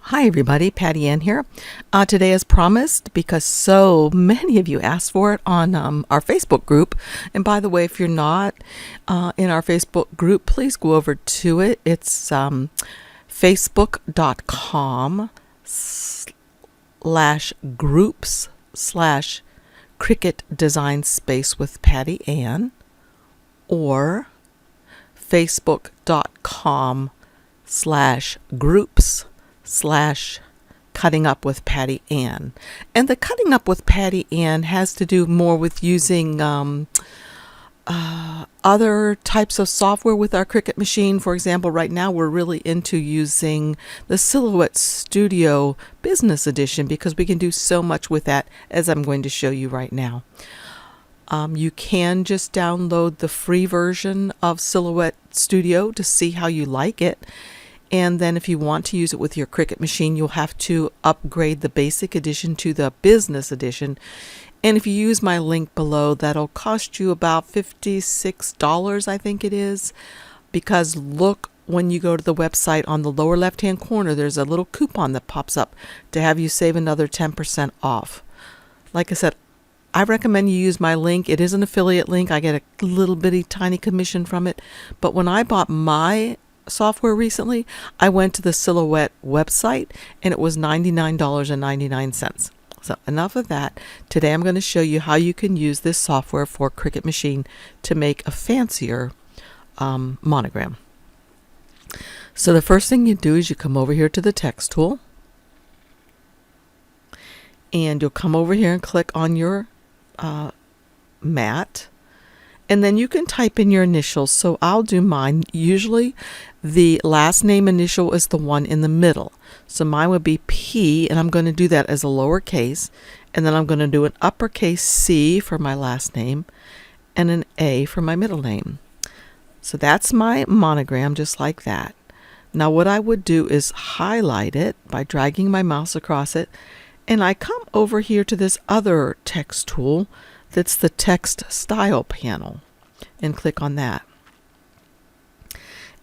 Hi everybody, Patty Ann here. Today as promised, because so many of you asked for it on our Facebook group. And by the way, if you're not in our Facebook group, please go over to it. It's facebook.com/groups/Cricut Design Space with Patty Ann, or facebook.com/groups/cutting up with Patty Ann. And the cutting up with Patty Ann has to do more with using other types of software with our Cricut machine. For example, right now we're really into using the Silhouette Studio Business Edition because we can do so much with that, as I'm going to show you right now. You can just download the free version of Silhouette Studio to see how you like it. And then if you want to use it with your Cricut machine, you'll have to upgrade the basic edition to the business edition. And if you use my link below, that'll cost you about $56, I think it is. Because look, when you go to the website on the lower left-hand corner, there's a little coupon that pops up to have you save another 10% off. Like I said, I recommend you use my link. It is an affiliate link. I get a little bitty tiny commission from it. But when I bought my software recently, I went to the Silhouette website and it was $99.99. So enough of that. Today I'm going to show you how you can use this software for Cricut machine to make a fancier monogram. So the first thing you do is you come over here to the text tool, and you'll come over here and click on your mat, and then you can type in your initials. So I'll do mine. Usually the last name initial is the one in the middle. So mine would be P, and I'm going to do that as a lowercase, and then I'm going to do an uppercase C for my last name and an A for my middle name. So that's my monogram, just like that. Now what I would do is highlight it by dragging my mouse across it, and I come over here to this other text tool that's the text style panel, and click on that.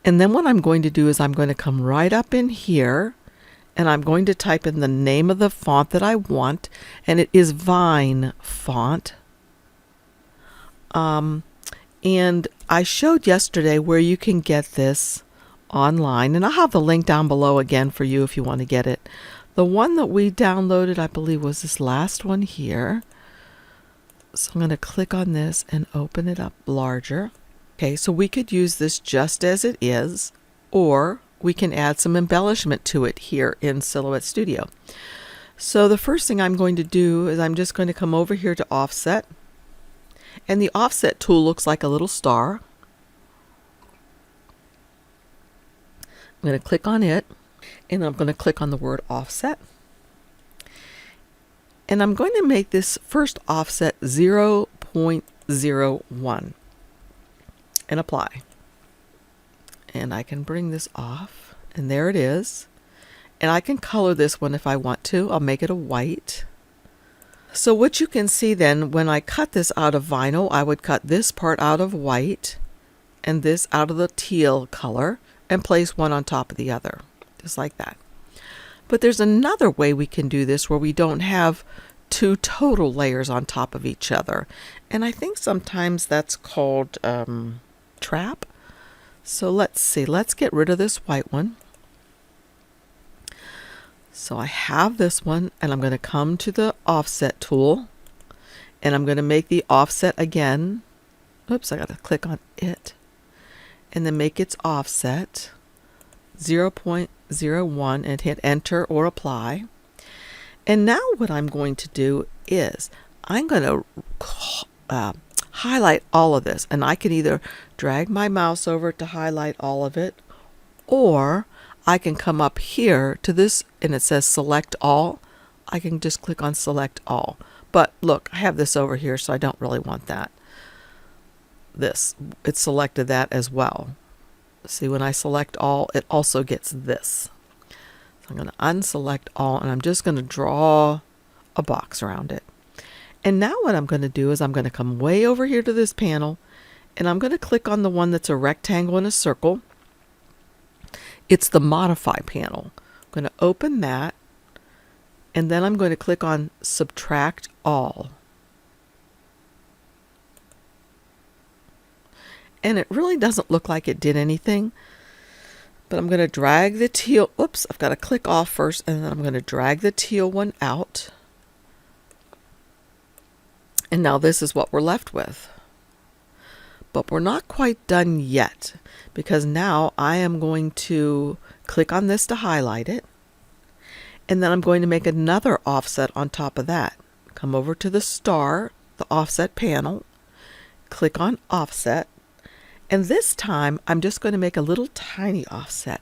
And then what I'm going to do is I'm going to come right up in here, and I'm going to type in the name of the font that I want, and it is Vine font. And I showed yesterday where you can get this online, and I'll have the link down below again for you if you want to get it. The one that we downloaded, I believe, was this last one here. So I'm going to click on this and open it up larger. Okay, so we could use this just as it is, or we can add some embellishment to it here in Silhouette Studio. So the first thing I'm going to do is I'm just going to come over here to Offset. And the Offset tool looks like a little star. I'm going to click on it, and I'm going to click on the word Offset. And I'm going to make this first offset 0.01 and apply. And I can bring this off, and there it is. And I can color this one if I want to. I'll make it a white. So what you can see then, when I cut this out of vinyl, I would cut this part out of white and this out of the teal color and place one on top of the other, just like that. But there's another way we can do this where we don't have two total layers on top of each other. And I think sometimes that's called trap. So let's see. Let's get rid of this white one. So I have this one, and I'm going to come to the Offset tool, and I'm going to make the offset again. Oops, I got to click on it. And then make its offset 0.01 and hit enter or apply. And now what I'm going to do is I'm going to highlight all of this, and I can either drag my mouse over to highlight all of it, or I can come up here to this and it says select all. I can just click on select all. But look, I have this over here, so I don't really want that. It selected that as well. See, when I select all, it also gets this. So I'm going to unselect all, and I'm just going to draw a box around it. And now what I'm going to do is I'm going to come way over here to this panel, and I'm going to click on the one that's a rectangle and a circle. It's the Modify panel, going to open that, and then I'm going to click on Subtract All. And it really doesn't look like it did anything, but I'm going to drag the teal, oops, I've got to click off first, and then I'm going to drag the teal one out. And now this is what we're left with. But we're not quite done yet, because now I am going to click on this to highlight it, and then I'm going to make another offset on top of that. Come over to the star, the offset panel, click on offset, and this time I'm just going to make a little tiny offset.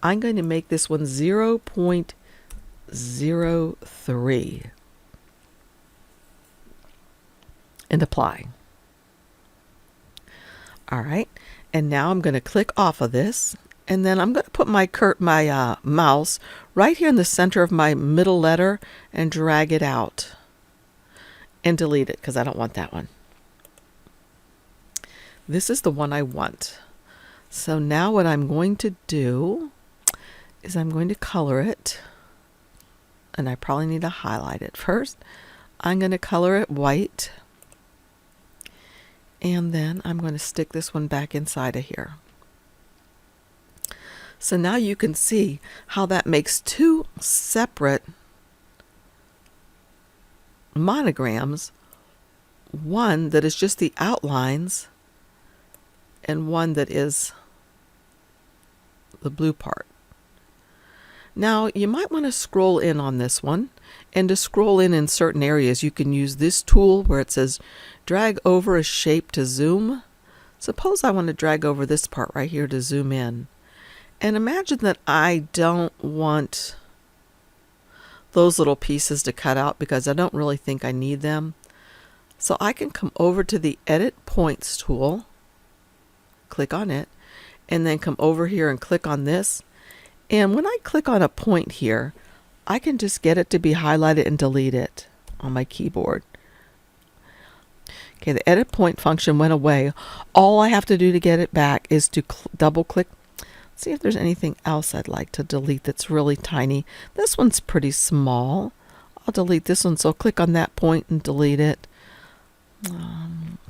I'm going to make this one 0.03 and apply. All right, and now I'm going to click off of this, and then I'm going to put my mouse right here in the center of my middle letter and drag it out and delete it because I don't want that one. This is the one I want. So now what I'm going to do is I'm going to color it, and I probably need to highlight it first. I'm going to color it white. And then I'm going to stick this one back inside of here. So now you can see how that makes two separate monograms. One that is just the outlines and one that is the blue part. Now you might want to scroll in on this one, and to scroll in certain areas you can use this tool where it says drag over a shape to zoom. Suppose I want to drag over this part right here to zoom in, and imagine that I don't want those little pieces to cut out because I don't really think I need them. So I can come over to the Edit Points tool, click on it, and then come over here and click on this. And when I click on a point here, I can just get it to be highlighted and delete it on my keyboard. Okay, the edit point function went away. All I have to do to get it back is to double click. See if there's anything else I'd like to delete that's really tiny. This one's pretty small. I'll delete this one, so click on that point and delete it.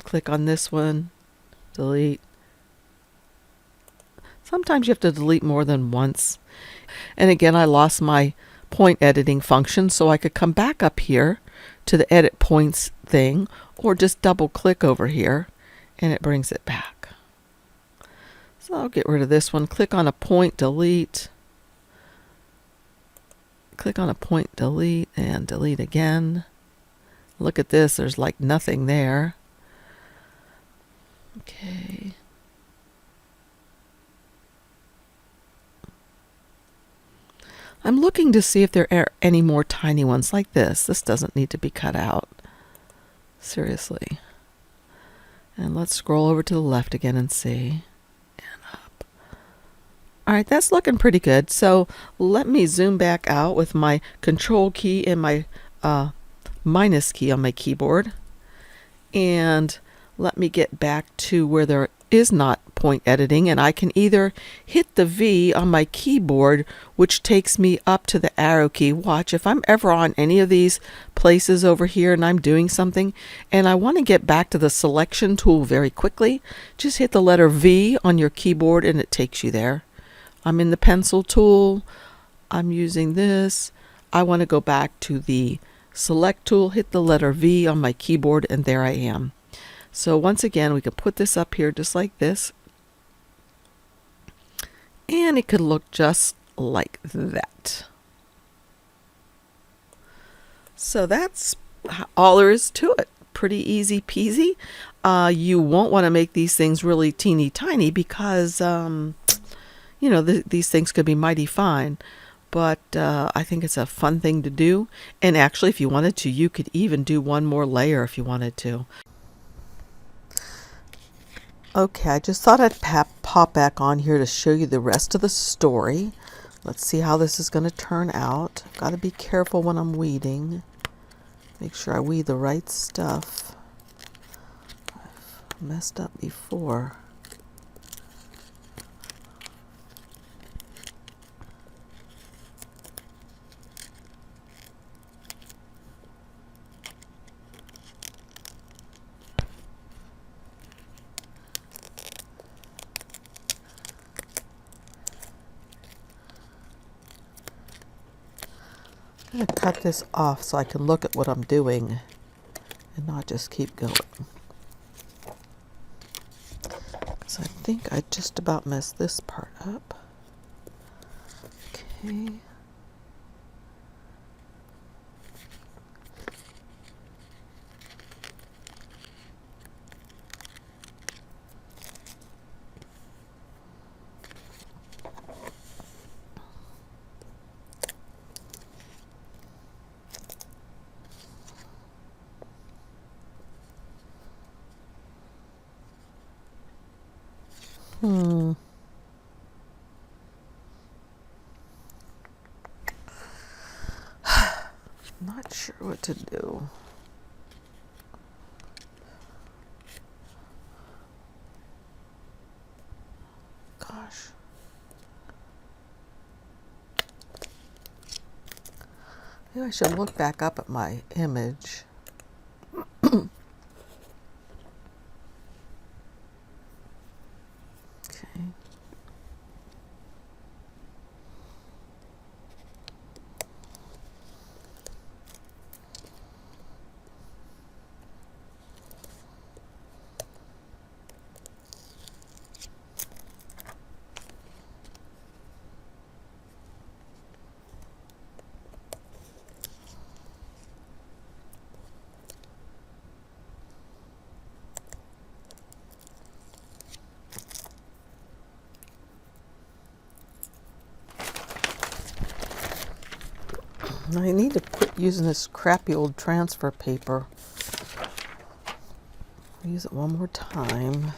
Click on this one, delete. Sometimes you have to delete more than once. And again, I lost my point editing function, so I could come back up here to the edit points thing, or just double click over here and it brings it back. So I'll get rid of this one, click on a point, delete, click on a point, delete, and delete again. Look at this, there's like nothing there. Okay. I'm looking to see if there are any more tiny ones like this. This doesn't need to be cut out. Seriously. And let's scroll over to the left again and see. And up. All right, that's looking pretty good. So let me zoom back out with my Control key and my minus key on my keyboard. And let me get back to where there is not point editing, and I can either hit the V on my keyboard, which takes me up to the arrow key. Watch, if I'm ever on any of these places over here and I'm doing something and I want to get back to the selection tool very quickly, just hit the letter V on your keyboard and it takes you there. I'm in the pencil tool, I'm using this, I want to go back to the select tool, hit the letter V on my keyboard, and there I am. So once again, we can put this up here just like this, and it could look just like that. So that's all there is to it. Pretty easy peasy. You won't want to make these things really teeny tiny because, you know, these things could be mighty fine. But I think it's a fun thing to do. And actually, if you wanted to, you could even do one more layer if you wanted to. Okay, I just thought I'd pop back on here to show you the rest of the story. Let's see how this is going to turn out. I've got to be careful when I'm weeding. Make sure I weed the right stuff. I've messed up before. I'm going to cut this off so I can look at what I'm doing and not just keep going. Because I think I just about messed this part up. Okay. Not sure what to do. Gosh. Maybe I should look back up at my image. Okay. I need to quit using this crappy old transfer paper. I'll use it one more time.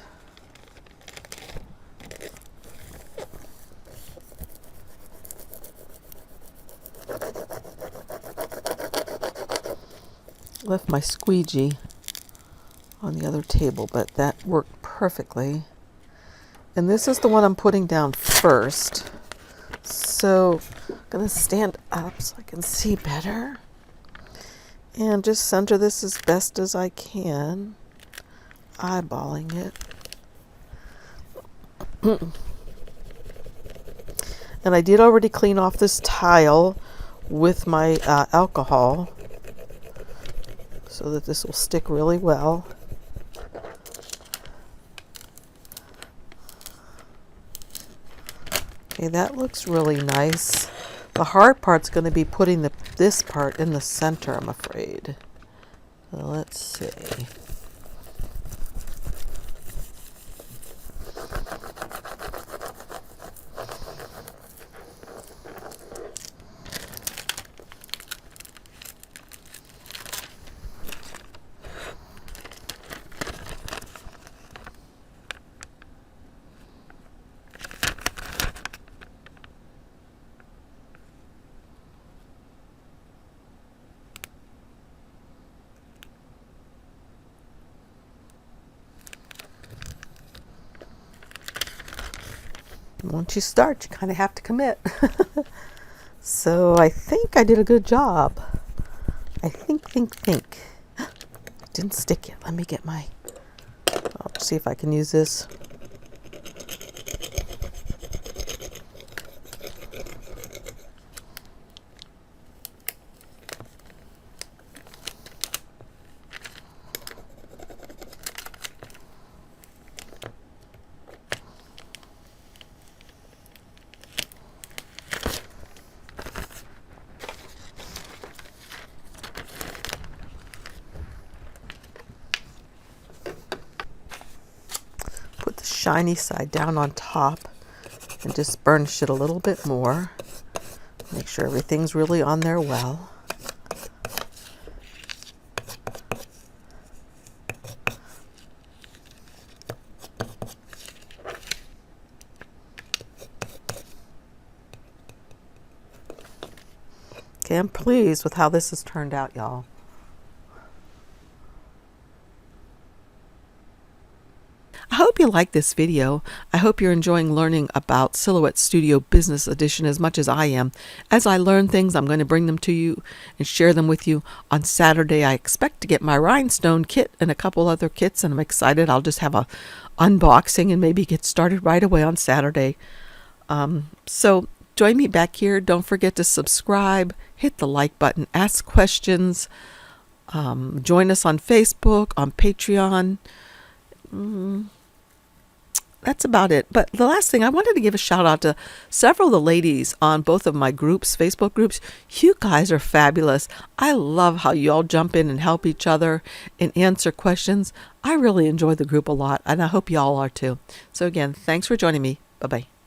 Left my squeegee on the other table, but that worked perfectly. And this is the one I'm putting down first. So I'm going to stand up so I can see better. And just center this as best as I can. Eyeballing it. And I did already clean off this tile with my alcohol so that this will stick really well. Okay, that looks really nice. The hard part's going to be putting this part in the center, I'm afraid. So let's see. Once you start, you kind of have to commit. So I think I did a good job. I think. Didn't stick yet. Let me get my, I'll see if I can use this. Put the shiny side down on top and just burnish it a little bit more. Make sure everything's really on there well. Okay, I'm pleased with how this has turned out, y'all. I hope you like this video. I hope you're enjoying learning about Silhouette Studio Business Edition as much as I am. As I learn things, I'm going to bring them to you and share them with you. On Saturday, I expect to get my rhinestone kit and a couple other kits, and I'm excited. I'll just have a unboxing and maybe get started right away on Saturday. So Join me back here. Don't forget to subscribe, hit the like button, ask questions. Join us on Facebook, on Patreon. That's about it. But the last thing, I wanted to give a shout out to several of the ladies on both of my groups, Facebook groups. You guys are fabulous. I love how you all jump in and help each other and answer questions. I really enjoy the group a lot, and I hope you all are too. So again, thanks for joining me. Bye-bye.